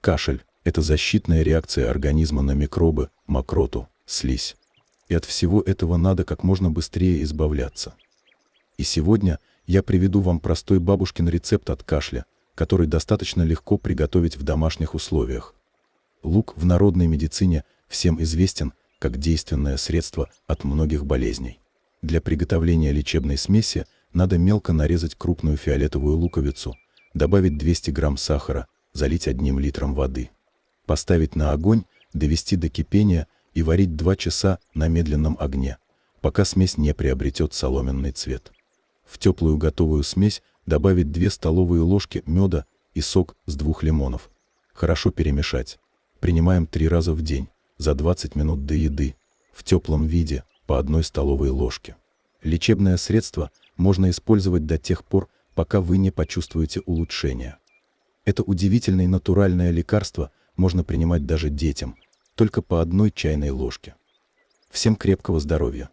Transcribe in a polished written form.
Кашель – это защитная реакция организма на микробы, мокроту, слизь. И от всего этого надо как можно быстрее избавляться. И сегодня я приведу вам простой бабушкин рецепт от кашля, который достаточно легко приготовить в домашних условиях. Лук в народной медицине всем известен как действенное средство от многих болезней. Для приготовления лечебной смеси надо мелко нарезать крупную фиолетовую луковицу, добавить 200 грамм сахара, залить 1 литром воды. Поставить на огонь, довести до кипения и варить 2 часа на медленном огне, пока смесь не приобретет соломенный цвет. В теплую готовую смесь добавить 2 столовые ложки меда и сок с 2 лимонов. Хорошо перемешать. Принимаем 3 раза в день, за 20 минут до еды, в теплом виде, по 1 столовой ложке. Лечебное средство можно использовать до тех пор, пока вы не почувствуете улучшения. Это удивительное натуральное лекарство можно принимать даже детям, только по 1 чайной ложке. Всем крепкого здоровья!